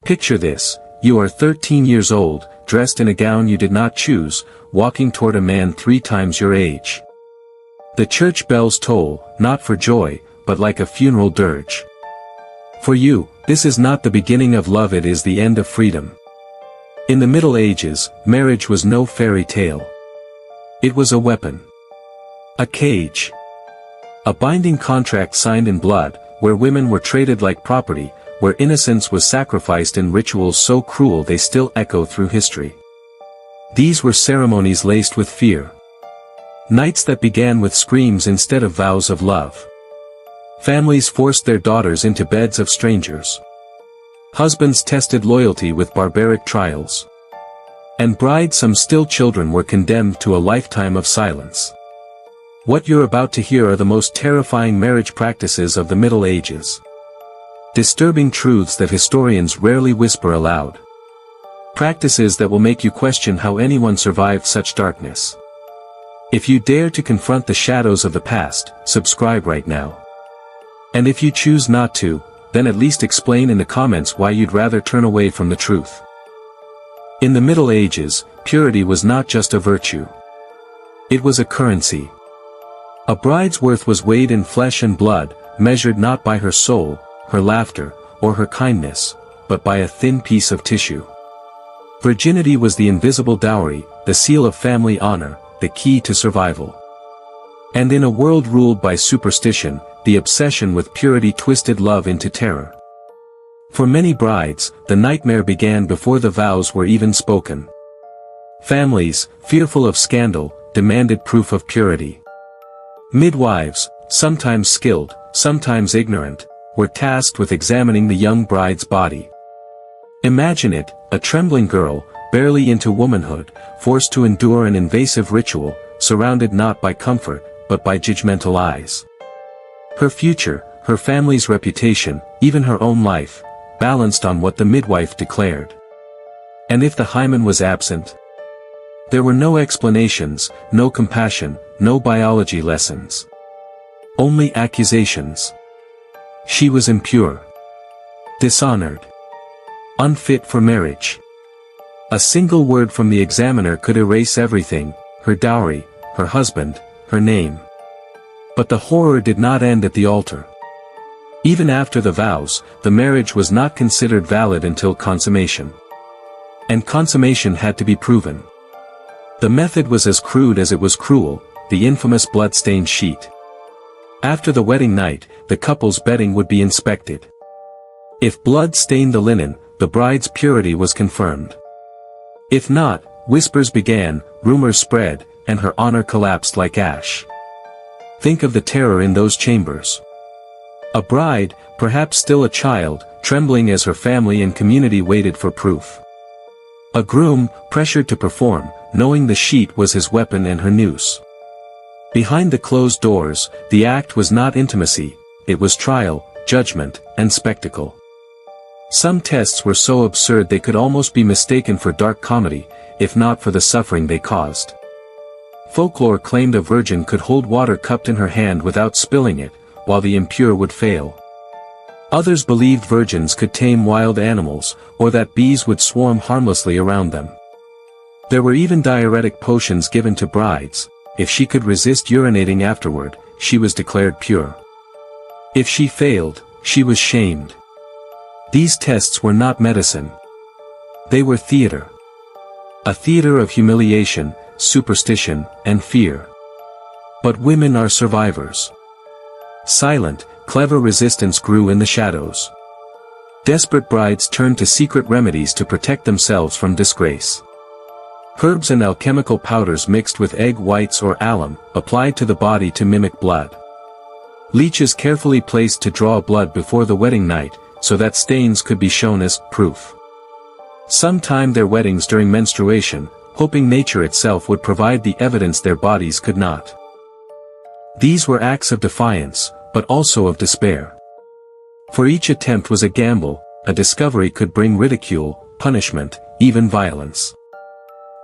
Picture this: you are 13 years old, dressed in a gown you did not choose, walking toward a man 3 times your age. The church bells toll, not for joy, but like a funeral dirge. For you, this is not the beginning of love, it is the end of freedom. In the Middle Ages, marriage was no fairy tale. It was a weapon. A cage. A binding contract signed in blood, where women were traded like property, where innocence was sacrificed in rituals so cruel they still echo through history. These were ceremonies laced with fear. Nights that began with screams instead of vows of love. Families forced their daughters into beds of strangers. Husbands tested loyalty with barbaric trials. And brides, some still children, were condemned to a lifetime of silence. What you're about to hear are the most terrifying marriage practices of the Middle Ages. Disturbing truths that historians rarely whisper aloud. Practices that will make you question how anyone survived such darkness. If you dare to confront the shadows of the past, subscribe right now. And if you choose not to, then at least explain in the comments why you'd rather turn away from the truth. In the Middle Ages, purity was not just a virtue. It was a currency. A bride's worth was weighed in flesh and blood, measured not by her soul, her laughter, or her kindness, but by a thin piece of tissue. Virginity was the invisible dowry, the seal of family honor, the key to survival. And in a world ruled by superstition, the obsession with purity twisted love into terror. For many brides, the nightmare began before the vows were even spoken. Families, fearful of scandal, demanded proof of purity. Midwives, sometimes skilled, sometimes ignorant, were tasked with examining the young bride's body. Imagine it, a trembling girl, barely into womanhood, forced to endure an invasive ritual, surrounded not by comfort, but by judgmental eyes. Her future, her family's reputation, even her own life, balanced on what the midwife declared. And if the hymen was absent? There were no explanations, no compassion, no biology lessons. Only accusations. She was impure. Dishonored. Unfit for marriage. A single word from the examiner could erase everything: her dowry, her husband, her name. But the horror did not end at the altar. Even after the vows, the marriage was not considered valid until consummation. And consummation had to be proven. The method was as crude as it was cruel: the infamous blood-stained sheet. After the wedding night, the couple's bedding would be inspected. If blood stained the linen, the bride's purity was confirmed. If not, whispers began, rumors spread, and her honor collapsed like ash. Think of the terror in those chambers. A bride, perhaps still a child, trembling as her family and community waited for proof. A groom, pressured to perform, knowing the sheet was his weapon and her noose. Behind the closed doors, the act was not intimacy, it was trial, judgment, and spectacle. Some tests were so absurd they could almost be mistaken for dark comedy, if not for the suffering they caused. Folklore claimed a virgin could hold water cupped in her hand without spilling it, while the impure would fail. Others believed virgins could tame wild animals, or that bees would swarm harmlessly around them. There were even diuretic potions given to brides. If she could resist urinating afterward, she was declared pure. If she failed, she was shamed. These tests were not medicine. They were theater. A theater of humiliation, superstition, and fear. But women are survivors. Silent, clever resistance grew in the shadows. Desperate brides turned to secret remedies to protect themselves from disgrace. Herbs and alchemical powders mixed with egg whites or alum, applied to the body to mimic blood. Leeches carefully placed to draw blood before the wedding night, so that stains could be shown as proof. Some timed their weddings during menstruation, hoping nature itself would provide the evidence their bodies could not. These were acts of defiance, but also of despair. For each attempt was a gamble, a discovery could bring ridicule, punishment, even violence.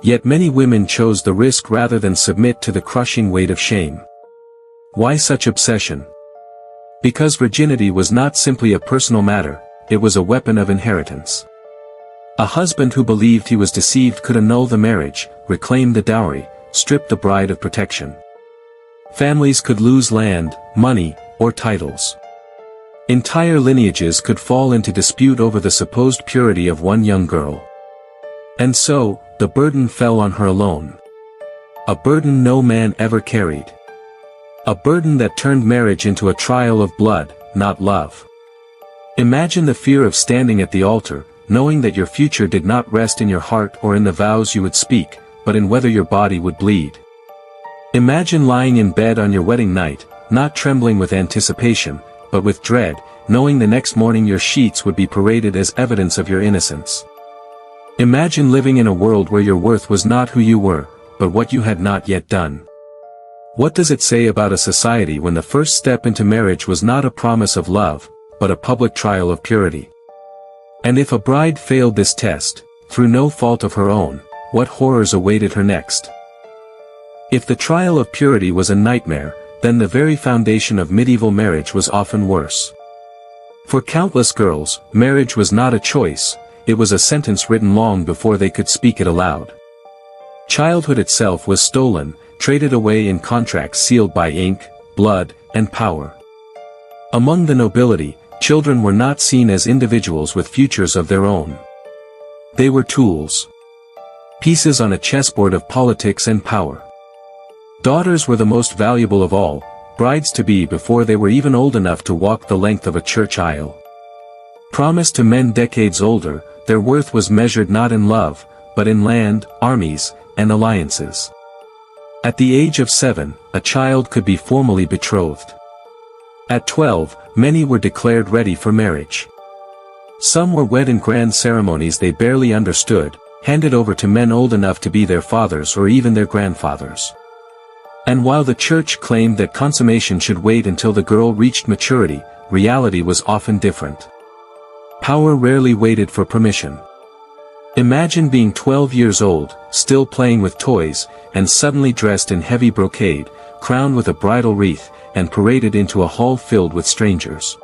Yet many women chose the risk rather than submit to the crushing weight of shame. Why such obsession? Because virginity was not simply a personal matter, it was a weapon of inheritance. A husband who believed he was deceived could annul the marriage, reclaim the dowry, strip the bride of protection. Families could lose land, money, or titles. Entire lineages could fall into dispute over the supposed purity of one young girl. And so, the burden fell on her alone. A burden no man ever carried. A burden that turned marriage into a trial of blood, not love. Imagine the fear of standing at the altar, knowing that your future did not rest in your heart or in the vows you would speak, but in whether your body would bleed. Imagine lying in bed on your wedding night, not trembling with anticipation, but with dread, knowing the next morning your sheets would be paraded as evidence of your innocence. Imagine living in a world where your worth was not who you were, but what you had not yet done. What does it say about a society when the first step into marriage was not a promise of love, but a public trial of purity? And if a bride failed this test, through no fault of her own, what horrors awaited her next? If the trial of purity was a nightmare, then the very foundation of medieval marriage was often worse. For countless girls, marriage was not a choice, it was a sentence written long before they could speak it aloud. Childhood itself was stolen, traded away in contracts sealed by ink, blood, and power. Among the nobility, children were not seen as individuals with futures of their own. They were tools. Pieces on a chessboard of politics and power. Daughters were the most valuable of all, brides-to-be before they were even old enough to walk the length of a church aisle. Promised to men decades older, their worth was measured not in love, but in land, armies, and alliances. At the age of 7, a child could be formally betrothed. At 12, many were declared ready for marriage. Some were wed in grand ceremonies they barely understood, handed over to men old enough to be their fathers or even their grandfathers. And while the church claimed that consummation should wait until the girl reached maturity, reality was often different. Power rarely waited for permission. Imagine being 12 years old, still playing with toys, and suddenly dressed in heavy brocade, crowned with a bridal wreath, and paraded into a hall filled with strangers.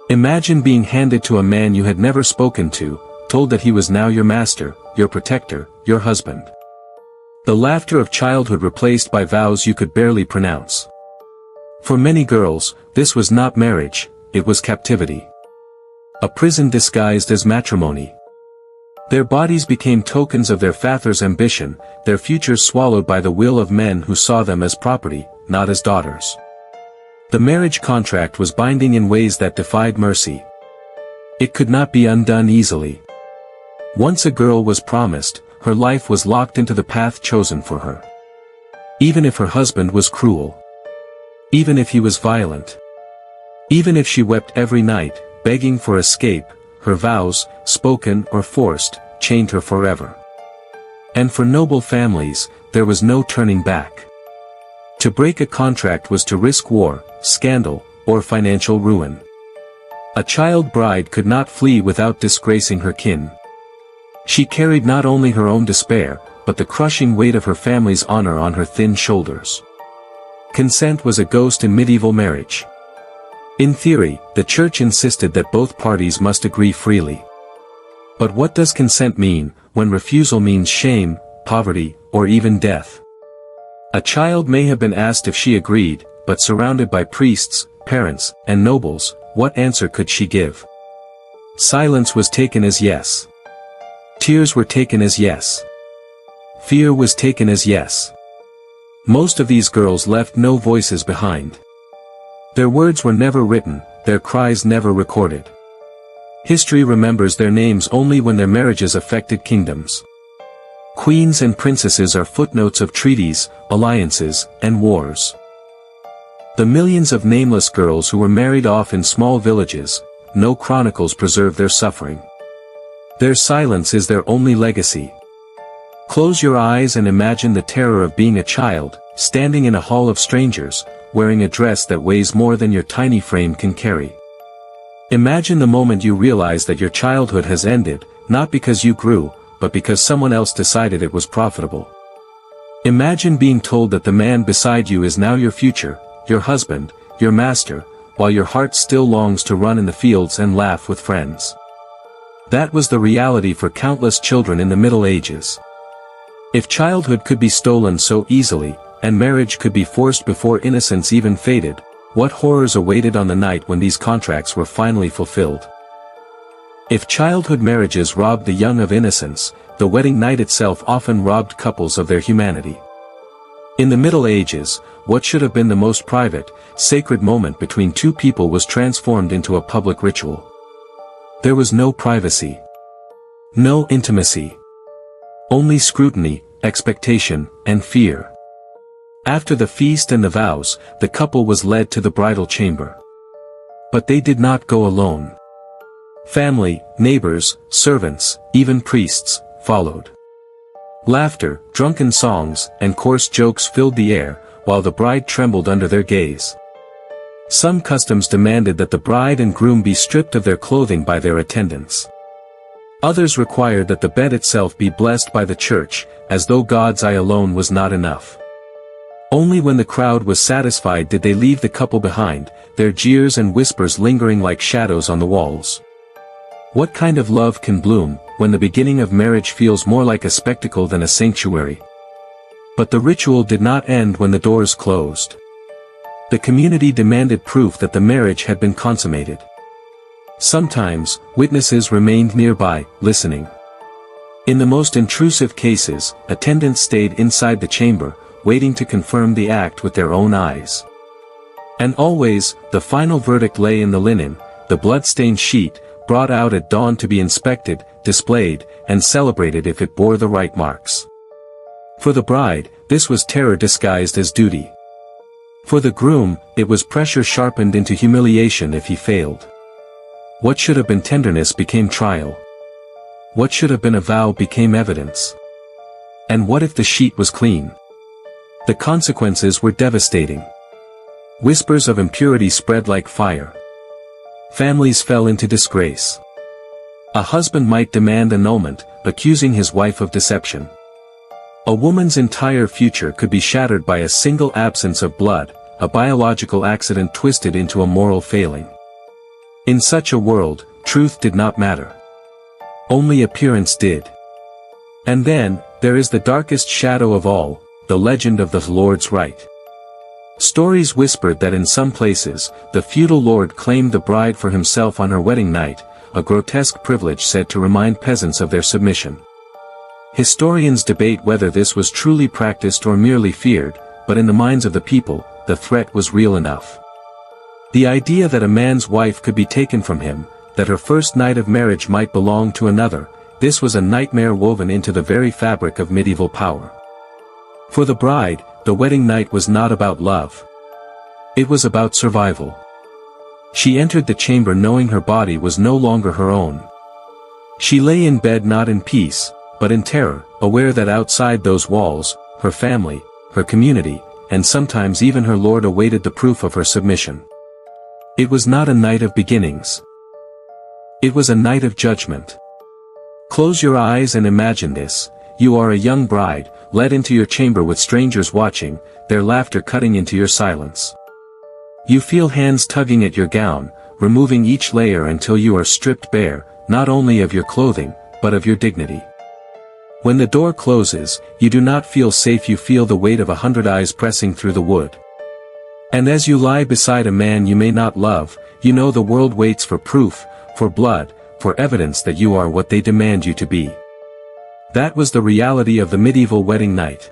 Imagine being handed to a man you had never spoken to, told that he was now your master, your protector, your husband. The laughter of childhood replaced by vows you could barely pronounce. For many girls, this was not marriage, it was captivity. A prison disguised as matrimony. Their bodies became tokens of their father's ambition, their futures swallowed by the will of men who saw them as property, not as daughters. The marriage contract was binding in ways that defied mercy. It could not be undone easily. Once a girl was promised, her life was locked into the path chosen for her. Even if her husband was cruel. Even if he was violent. Even if she wept every night, begging for escape, her vows, spoken or forced, chained her forever. And for noble families, there was no turning back. To break a contract was to risk war, scandal, or financial ruin. A child bride could not flee without disgracing her kin. She carried not only her own despair, but the crushing weight of her family's honor on her thin shoulders. Consent was a ghost in medieval marriage. In theory, the church insisted that both parties must agree freely. But what does consent mean, when refusal means shame, poverty, or even death? A child may have been asked if she agreed, but surrounded by priests, parents, and nobles, what answer could she give? Silence was taken as yes. Tears were taken as yes. Fear was taken as yes. Most of these girls left no voices behind. Their words were never written, their cries never recorded. History remembers their names only when their marriages affected kingdoms. Queens and princesses are footnotes of treaties, alliances, and wars. The millions of nameless girls who were married off in small villages, no chronicles preserve their suffering. Their silence is their only legacy. Close your eyes and imagine the terror of being a child, standing in a hall of strangers, wearing a dress that weighs more than your tiny frame can carry. Imagine the moment you realize that your childhood has ended, not because you grew, but because someone else decided it was profitable. Imagine being told that the man beside you is now your future, your husband, your master, while your heart still longs to run in the fields and laugh with friends. That was the reality for countless children in the Middle Ages. If childhood could be stolen so easily, and marriage could be forced before innocence even faded, what horrors awaited on the night when these contracts were finally fulfilled? If childhood marriages robbed the young of innocence, the wedding night itself often robbed couples of their humanity. In the Middle Ages, what should have been the most private, sacred moment between two people was transformed into a public ritual. There was no privacy. No intimacy. Only scrutiny, expectation, and fear. After the feast and the vows, the couple was led to the bridal chamber. But they did not go alone. Family, neighbors, servants, even priests, followed. Laughter, drunken songs, and coarse jokes filled the air, while the bride trembled under their gaze. Some customs demanded that the bride and groom be stripped of their clothing by their attendants. Others required that the bed itself be blessed by the church, as though God's eye alone was not enough. Only when the crowd was satisfied did they leave the couple behind, their jeers and whispers lingering like shadows on the walls. What kind of love can bloom, when the beginning of marriage feels more like a spectacle than a sanctuary? But the ritual did not end when the doors closed. The community demanded proof that the marriage had been consummated. Sometimes, witnesses remained nearby, listening. In the most intrusive cases, attendants stayed inside the chamber, waiting to confirm the act with their own eyes. And always, the final verdict lay in the linen, the blood-stained sheet, brought out at dawn to be inspected, displayed, and celebrated if it bore the right marks. For the bride, this was terror disguised as duty. For the groom, it was pressure sharpened into humiliation if he failed. What should have been tenderness became trial. What should have been a vow became evidence. And what if the sheet was clean? The consequences were devastating. Whispers of impurity spread like fire. Families fell into disgrace. A husband might demand annulment, accusing his wife of deception. A woman's entire future could be shattered by a single absence of blood, a biological accident twisted into a moral failing. In such a world, truth did not matter. Only appearance did. And then, there is the darkest shadow of all, the legend of the Lord's right. Stories whispered that in some places, the feudal lord claimed the bride for himself on her wedding night, a grotesque privilege said to remind peasants of their submission. Historians debate whether this was truly practiced or merely feared, but in the minds of the people, the threat was real enough. The idea that a man's wife could be taken from him, that her first night of marriage might belong to another, this was a nightmare woven into the very fabric of medieval power. For the bride, the wedding night was not about love. It was about survival. She entered the chamber knowing her body was no longer her own. She lay in bed not in peace, but in terror, aware that outside those walls, her family, her community, and sometimes even her lord awaited the proof of her submission. It was not a night of beginnings. It was a night of judgment. Close your eyes and imagine this. You are a young bride, led into your chamber with strangers watching, their laughter cutting into your silence. You feel hands tugging at your gown, removing each layer until you are stripped bare, not only of your clothing, but of your dignity. When the door closes, you do not feel safe, you feel the weight of 100 eyes pressing through the wood. And as you lie beside a man you may not love, you know the world waits for proof, for blood, for evidence that you are what they demand you to be. That was the reality of the medieval wedding night.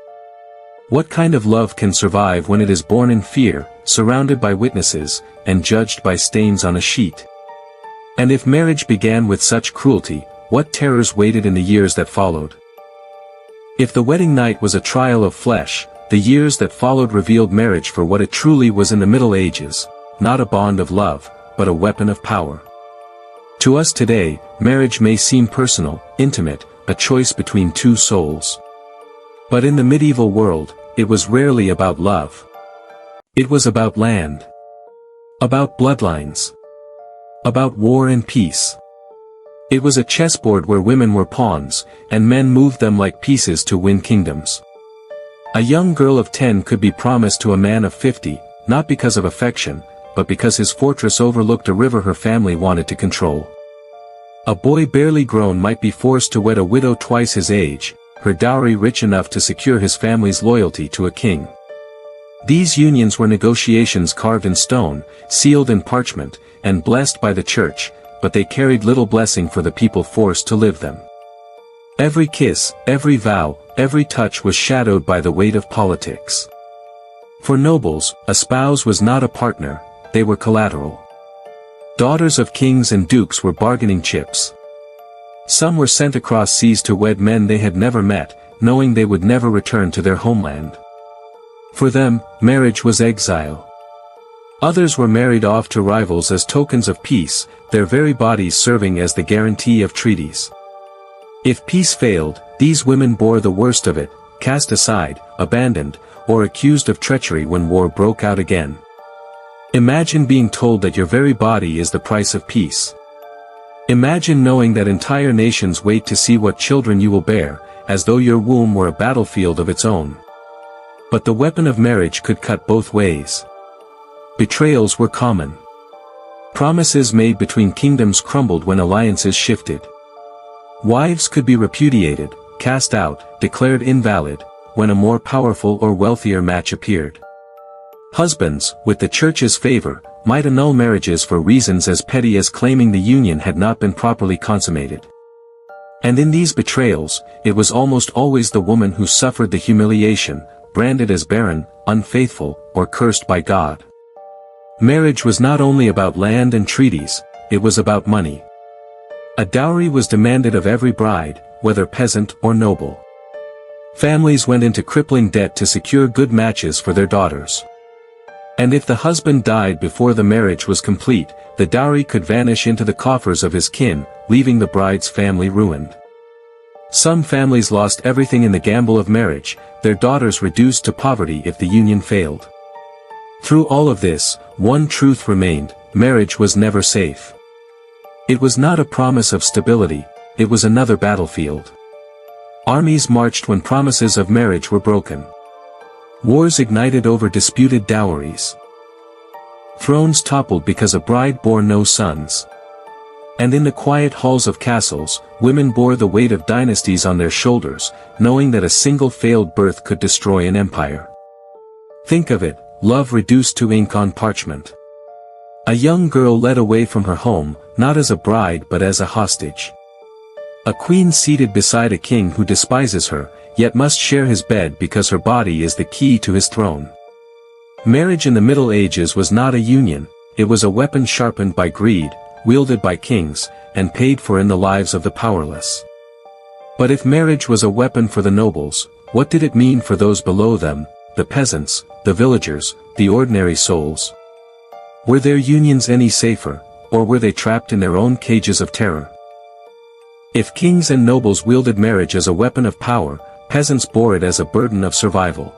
What kind of love can survive when it is born in fear, surrounded by witnesses, and judged by stains on a sheet? And if marriage began with such cruelty, what terrors waited in the years that followed? If the wedding night was a trial of flesh, the years that followed revealed marriage for what it truly was in the Middle Ages, not a bond of love, but a weapon of power. To us today, marriage may seem personal, intimate, a choice between two souls. But in the medieval world, it was rarely about love. It was about land. About bloodlines. About war and peace. It was a chessboard where women were pawns, and men moved them like pieces to win kingdoms. A young girl of 10 could be promised to a man of 50, not because of affection, but because his fortress overlooked a river her family wanted to control. A boy barely grown might be forced to wed a widow twice his age, her dowry rich enough to secure his family's loyalty to a king. These unions were negotiations carved in stone, sealed in parchment, and blessed by the church, but they carried little blessing for the people forced to live them. Every kiss, every vow, every touch was shadowed by the weight of politics. For nobles, a spouse was not a partner, they were collateral. Daughters of kings and dukes were bargaining chips. Some were sent across seas to wed men they had never met, knowing they would never return to their homeland. For them, marriage was exile. Others were married off to rivals as tokens of peace, their very bodies serving as the guarantee of treaties. If peace failed, these women bore the worst of it, cast aside, abandoned, or accused of treachery when war broke out again. Imagine being told that your very body is the price of peace. Imagine knowing that entire nations wait to see what children you will bear, as though your womb were a battlefield of its own. But the weapon of marriage could cut both ways. Betrayals were common. Promises made between kingdoms crumbled when alliances shifted. Wives could be repudiated, cast out, declared invalid, when a more powerful or wealthier match appeared. Husbands, with the church's favor, might annul marriages for reasons as petty as claiming the union had not been properly consummated. And in these betrayals, it was almost always the woman who suffered the humiliation, branded as barren, unfaithful, or cursed by God. Marriage was not only about land and treaties, it was about money. A dowry was demanded of every bride, whether peasant or noble. Families went into crippling debt to secure good matches for their daughters. And if the husband died before the marriage was complete, the dowry could vanish into the coffers of his kin, leaving the bride's family ruined. Some families lost everything in the gamble of marriage, their daughters reduced to poverty if the union failed. Through all of this, one truth remained: marriage was never safe. It was not a promise of stability, it was another battlefield. Armies marched when promises of marriage were broken. Wars ignited over disputed dowries. Thrones toppled because a bride bore no sons. And in the quiet halls of castles, women bore the weight of dynasties on their shoulders, knowing that a single failed birth could destroy an empire. Think of it, love reduced to ink on parchment. A young girl led away from her home, not as a bride but as a hostage. A queen seated beside a king who despises her, yet must share his bed because her body is the key to his throne. Marriage in the Middle Ages was not a union, it was a weapon sharpened by greed, wielded by kings, and paid for in the lives of the powerless. But if marriage was a weapon for the nobles, what did it mean for those below them, the peasants, the villagers, the ordinary souls? Were their unions any safer, or were they trapped in their own cages of terror? If kings and nobles wielded marriage as a weapon of power, peasants bore it as a burden of survival.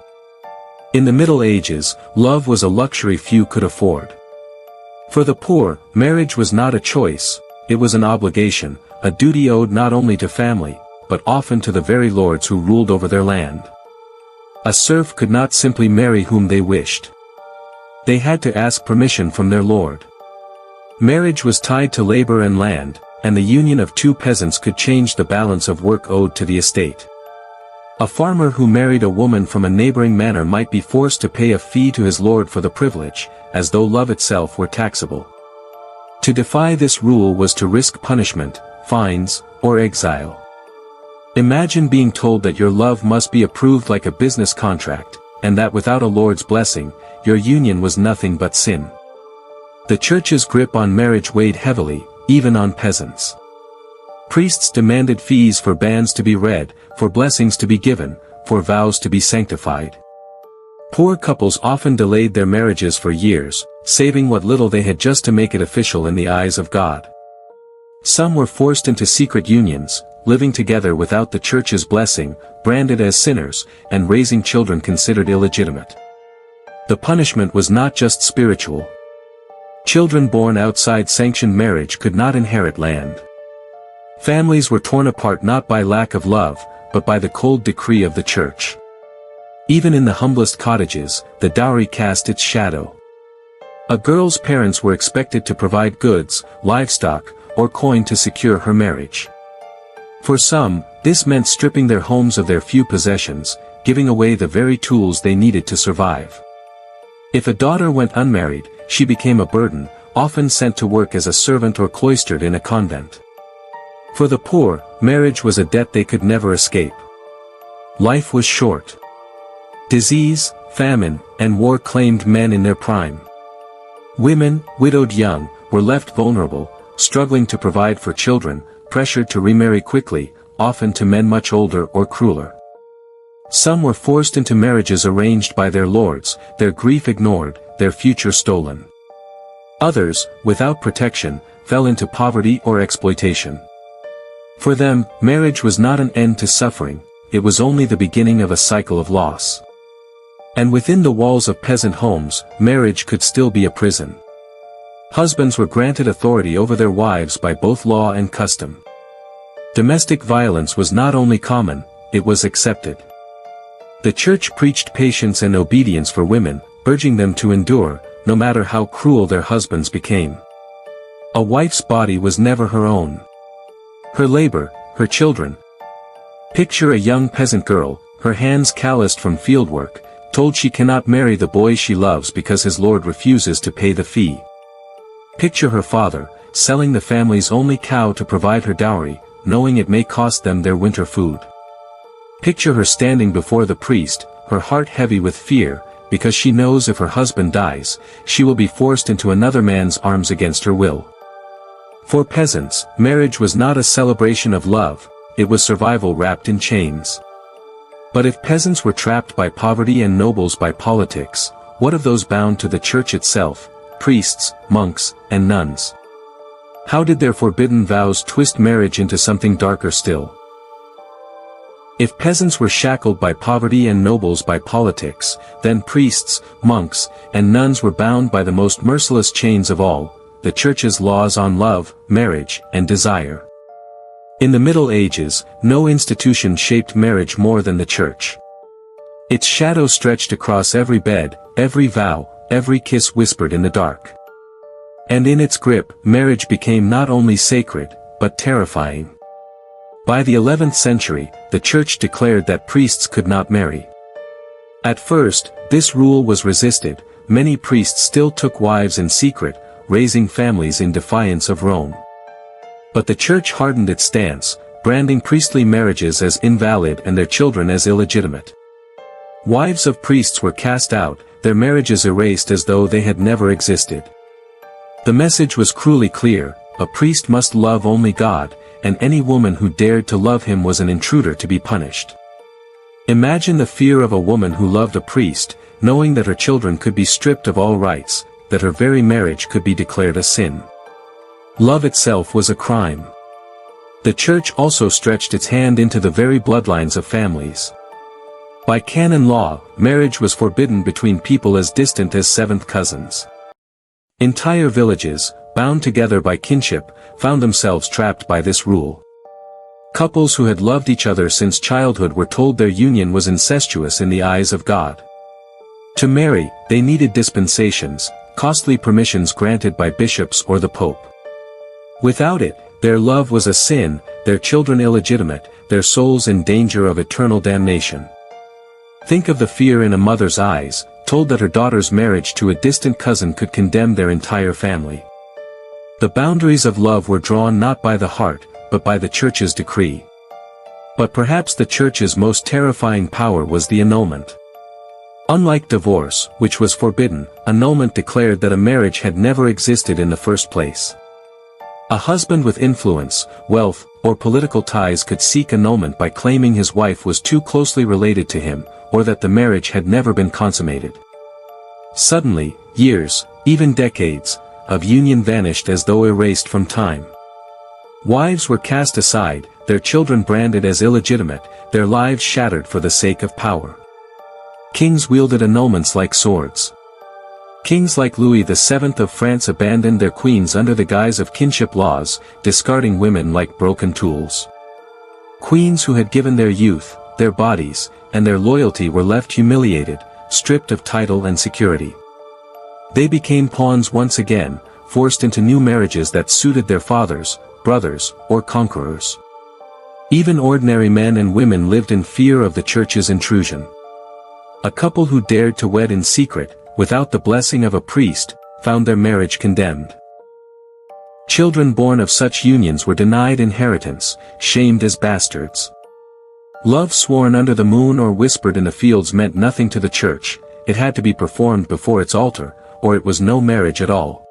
In the Middle Ages, love was a luxury few could afford. For the poor, marriage was not a choice, it was an obligation, a duty owed not only to family, but often to the very lords who ruled over their land. A serf could not simply marry whom they wished. They had to ask permission from their lord. Marriage was tied to labor and land, and the union of two peasants could change the balance of work owed to the estate. A farmer who married a woman from a neighboring manor might be forced to pay a fee to his lord for the privilege, as though love itself were taxable. To defy this rule was to risk punishment, fines, or exile. Imagine being told that your love must be approved like a business contract, and that without a lord's blessing, your union was nothing but sin. The church's grip on marriage weighed heavily, even on peasants. Priests demanded fees for bans to be read, for blessings to be given, for vows to be sanctified. Poor couples often delayed their marriages for years, saving what little they had just to make it official in the eyes of God. Some were forced into secret unions, living together without the church's blessing, branded as sinners, and raising children considered illegitimate. The punishment was not just spiritual. Children born outside sanctioned marriage could not inherit land. Families were torn apart not by lack of love, but by the cold decree of the church. Even in the humblest cottages, the dowry cast its shadow. A girl's parents were expected to provide goods, livestock, or coin to secure her marriage. For some, this meant stripping their homes of their few possessions, giving away the very tools they needed to survive. If a daughter went unmarried, she became a burden, often sent to work as a servant or cloistered in a convent. For the poor, marriage was a debt they could never escape. Life was short. Disease, famine, and war claimed men in their prime. Women, widowed young, were left vulnerable, struggling to provide for children, pressured to remarry quickly, often to men much older or crueler. Some were forced into marriages arranged by their lords, their grief ignored, their future stolen. Others, without protection, fell into poverty or exploitation. For them, marriage was not an end to suffering, it was only the beginning of a cycle of loss. And within the walls of peasant homes, marriage could still be a prison. Husbands were granted authority over their wives by both law and custom. Domestic violence was not only common, it was accepted. The church preached patience and obedience for women, urging them to endure, no matter how cruel their husbands became. A wife's body was never her own. Her labor, her children. Picture a young peasant girl, her hands calloused from fieldwork, told she cannot marry the boy she loves because his lord refuses to pay the fee. Picture her father, selling the family's only cow to provide her dowry, knowing it may cost them their winter food. Picture her standing before the priest, her heart heavy with fear, because she knows if her husband dies, she will be forced into another man's arms against her will. For peasants, marriage was not a celebration of love, it was survival wrapped in chains. But if peasants were trapped by poverty and nobles by politics, what of those bound to the church itself, priests, monks, and nuns? How did their forbidden vows twist marriage into something darker still? If peasants were shackled by poverty and nobles by politics, then priests, monks, and nuns were bound by the most merciless chains of all, the church's laws on love, marriage, and desire. In the Middle Ages, no institution shaped marriage more than the church. Its shadow stretched across every bed, every vow, every kiss whispered in the dark. And in its grip, marriage became not only sacred, but terrifying. By the 11th century, the church declared that priests could not marry. At first, this rule was resisted, many priests still took wives in secret, raising families in defiance of Rome. But the church hardened its stance, branding priestly marriages as invalid and their children as illegitimate. Wives of priests were cast out, their marriages erased as though they had never existed. The message was cruelly clear, a priest must love only God, and any woman who dared to love him was an intruder to be punished. Imagine the fear of a woman who loved a priest, knowing that her children could be stripped of all rights, that her very marriage could be declared a sin. Love itself was a crime. The church also stretched its hand into the very bloodlines of families. By canon law, marriage was forbidden between people as distant as seventh cousins. Entire villages, bound together by kinship, found themselves trapped by this rule. Couples who had loved each other since childhood were told their union was incestuous in the eyes of God. To marry, they needed dispensations, costly permissions granted by bishops or the Pope. Without it, their love was a sin, their children illegitimate, their souls in danger of eternal damnation. Think of the fear in a mother's eyes, told that her daughter's marriage to a distant cousin could condemn their entire family. The boundaries of love were drawn not by the heart, but by the church's decree. But perhaps the church's most terrifying power was the annulment. Unlike divorce, which was forbidden, annulment declared that a marriage had never existed in the first place. A husband with influence, wealth, or political ties could seek annulment by claiming his wife was too closely related to him, or that the marriage had never been consummated. Suddenly, years, even decades, of union vanished as though erased from time. Wives were cast aside, their children branded as illegitimate, their lives shattered for the sake of power. Kings wielded annulments like swords. Kings like Louis VII of France abandoned their queens under the guise of kinship laws, discarding women like broken tools. Queens who had given their youth, their bodies, and their loyalty were left humiliated, stripped of title and security. They became pawns once again, forced into new marriages that suited their fathers, brothers, or conquerors. Even ordinary men and women lived in fear of the church's intrusion. A couple who dared to wed in secret, without the blessing of a priest, found their marriage condemned. Children born of such unions were denied inheritance, shamed as bastards. Love sworn under the moon or whispered in the fields meant nothing to the church, it had to be performed before its altar, or it was no marriage at all.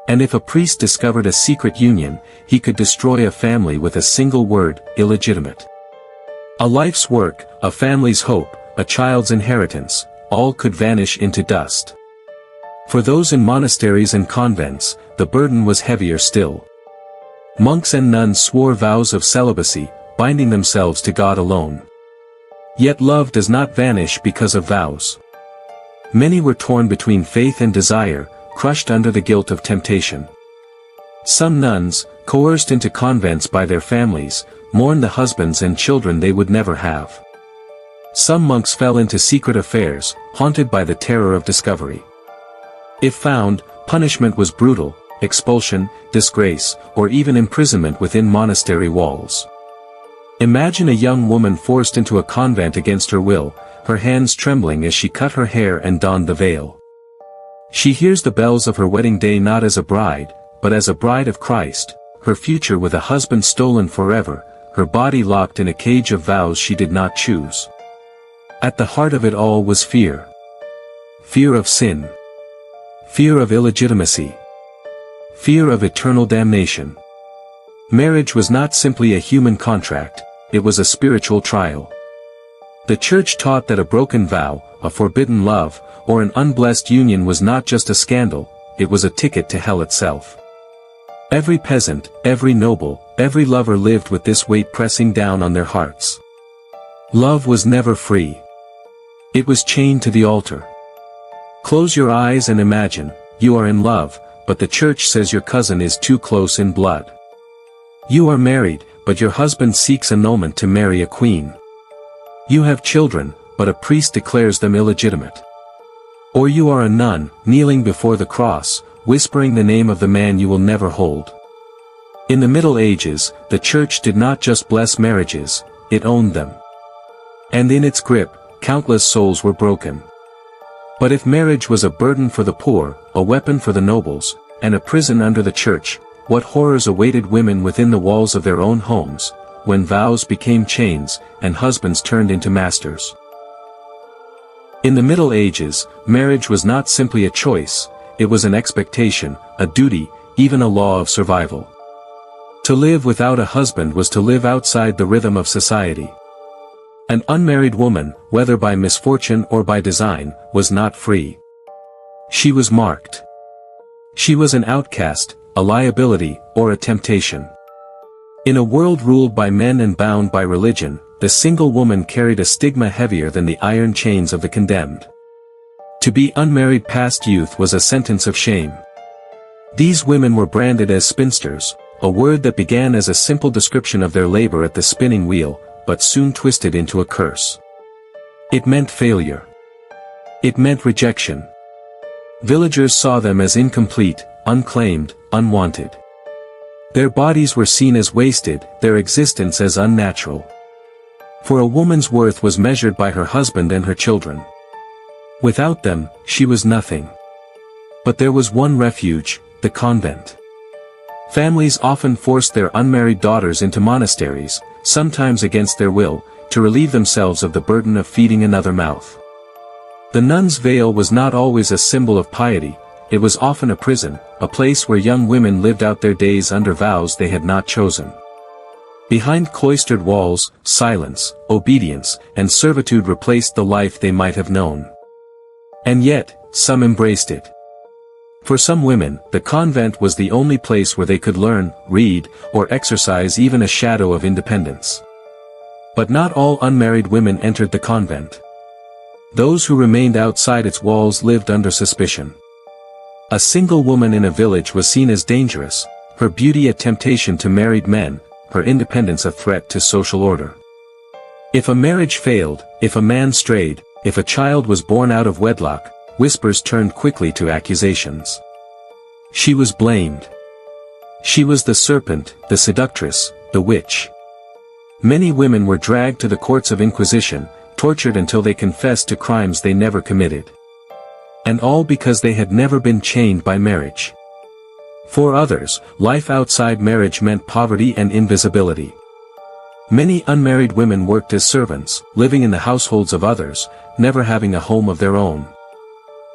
And if a priest discovered a secret union, he could destroy a family with a single word, illegitimate. A life's work, a family's hope, a child's inheritance, all could vanish into dust. For those in monasteries and convents, the burden was heavier still. Monks and nuns swore vows of celibacy, binding themselves to God alone. Yet love does not vanish because of vows. Many were torn between faith and desire, crushed under the guilt of temptation. Some nuns, coerced into convents by their families, mourned the husbands and children they would never have. Some monks fell into secret affairs, haunted by the terror of discovery. If found, punishment was brutal, expulsion, disgrace, or even imprisonment within monastery walls. Imagine a young woman forced into a convent against her will, her hands trembling as she cut her hair and donned the veil. She hears the bells of her wedding day not as a bride, but as a bride of Christ, her future with a husband stolen forever, her body locked in a cage of vows she did not choose. At the heart of it all was fear. Fear of sin. Fear of illegitimacy. Fear of eternal damnation. Marriage was not simply a human contract, it was a spiritual trial. The church taught that a broken vow, a forbidden love, or an unblessed union was not just a scandal, it was a ticket to hell itself. Every peasant, every noble, every lover lived with this weight pressing down on their hearts. Love was never free. It was chained to the altar. Close your eyes and imagine, you are in love, but the church says your cousin is too close in blood. You are married, but your husband seeks annulment to marry a queen. You have children, but a priest declares them illegitimate. Or you are a nun, kneeling before the cross, whispering the name of the man you will never hold. In the Middle Ages, the church did not just bless marriages, it owned them. And in its grip, countless souls were broken. But if marriage was a burden for the poor, a weapon for the nobles, and a prison under the church, what horrors awaited women within the walls of their own homes, when vows became chains, and husbands turned into masters. In the Middle Ages, marriage was not simply a choice, it was an expectation, a duty, even a law of survival. To live without a husband was to live outside the rhythm of society. An unmarried woman, whether by misfortune or by design, was not free. She was marked. She was an outcast, a liability, or a temptation. In a world ruled by men and bound by religion, the single woman carried a stigma heavier than the iron chains of the condemned. To be unmarried past youth was a sentence of shame. These women were branded as spinsters, a word that began as a simple description of their labor at the spinning wheel, but soon twisted into a curse. It meant failure. It meant rejection. Villagers saw them as incomplete, unclaimed, unwanted. Their bodies were seen as wasted, their existence as unnatural. For a woman's worth was measured by her husband and her children. Without them, she was nothing. But there was one refuge, the convent. Families often forced their unmarried daughters into monasteries, sometimes against their will, to relieve themselves of the burden of feeding another mouth. The nun's veil was not always a symbol of piety, it was often a prison, a place where young women lived out their days under vows they had not chosen. Behind cloistered walls, silence, obedience, and servitude replaced the life they might have known. And yet, some embraced it. For some women, the convent was the only place where they could learn, read, or exercise even a shadow of independence. But not all unmarried women entered the convent. Those who remained outside its walls lived under suspicion. A single woman in a village was seen as dangerous, her beauty a temptation to married men, her independence a threat to social order. If a marriage failed, if a man strayed, if a child was born out of wedlock, whispers turned quickly to accusations. She was blamed. She was the serpent, the seductress, the witch. Many women were dragged to the courts of Inquisition, tortured until they confessed to crimes they never committed. And all because they had never been chained by marriage. For others, life outside marriage meant poverty and invisibility. Many unmarried women worked as servants, living in the households of others, never having a home of their own.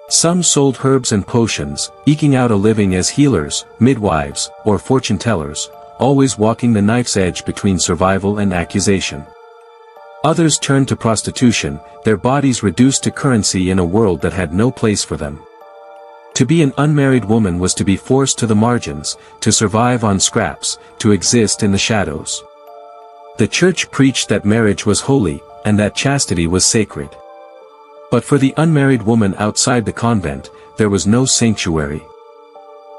Some sold herbs and potions, eking out a living as healers, midwives, or fortune-tellers, always walking the knife's edge between survival and accusation. Others turned to prostitution, their bodies reduced to currency in a world that had no place for them. To be an unmarried woman was to be forced to the margins, to survive on scraps, to exist in the shadows. The church preached that marriage was holy, and that chastity was sacred. But for the unmarried woman outside the convent, there was no sanctuary.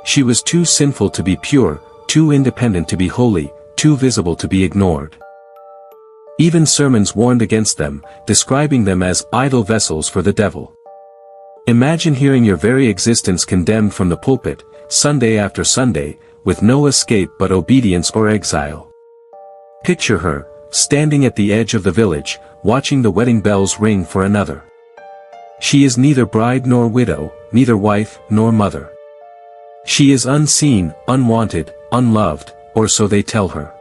She was too sinful to be pure, too independent to be holy, too visible to be ignored. Even sermons warned against them, describing them as idle vessels for the devil. Imagine hearing your very existence condemned from the pulpit, Sunday after Sunday, with no escape but obedience or exile. Picture her, standing at the edge of the village, watching the wedding bells ring for another. She is neither bride nor widow, neither wife nor mother. She is unseen, unwanted, unloved, or so they tell her.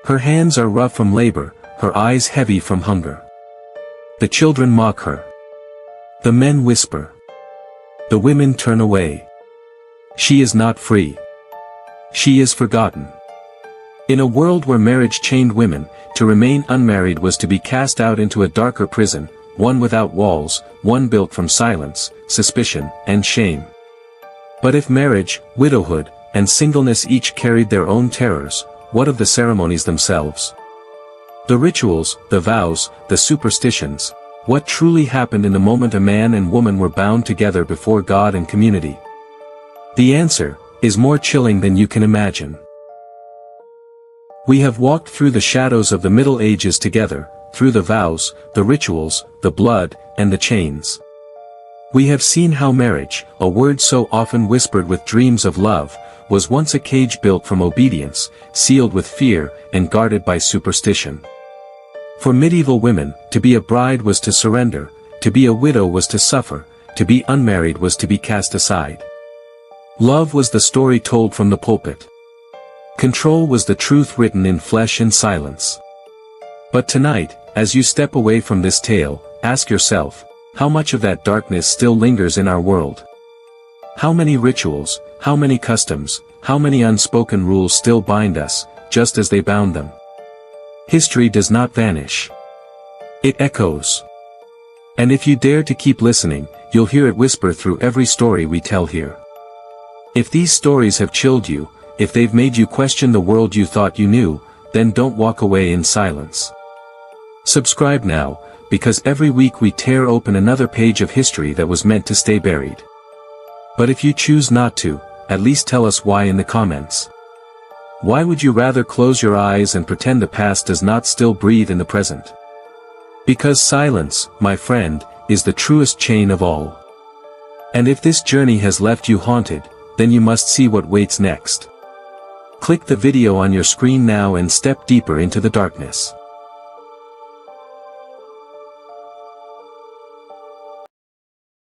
Her hands are rough from labor, her eyes heavy from hunger. The children mock her. The men whisper. The women turn away. She is not free. She is forgotten. In a world where marriage chained women, to remain unmarried was to be cast out into a darker prison, one without walls, one built from silence, suspicion, and shame. But if marriage, widowhood, and singleness each carried their own terrors, what of the ceremonies themselves? The rituals, the vows, the superstitions, what truly happened in the moment a man and woman were bound together before God and community? The answer is more chilling than you can imagine. We have walked through the shadows of the Middle Ages together, through the vows, the rituals, the blood, and the chains. We have seen how marriage, a word so often whispered with dreams of love, was once a cage built from obedience, sealed with fear, and guarded by superstition. For medieval women, to be a bride was to surrender, to be a widow was to suffer, to be unmarried was to be cast aside. Love was the story told from the pulpit. Control was the truth written in flesh and silence. But tonight, as you step away from this tale, ask yourself, how much of that darkness still lingers in our world? How many rituals, how many customs, how many unspoken rules still bind us, just as they bound them? History does not vanish. It echoes. And if you dare to keep listening, you'll hear it whisper through every story we tell here. If these stories have chilled you, if they've made you question the world you thought you knew, then don't walk away in silence. Subscribe now, because every week we tear open another page of history that was meant to stay buried. But if you choose not to, at least tell us why in the comments. Why would you rather close your eyes and pretend the past does not still breathe in the present? Because silence, my friend, is the truest chain of all. And if this journey has left you haunted, then you must see what waits next. Click the video on your screen now and step deeper into the darkness.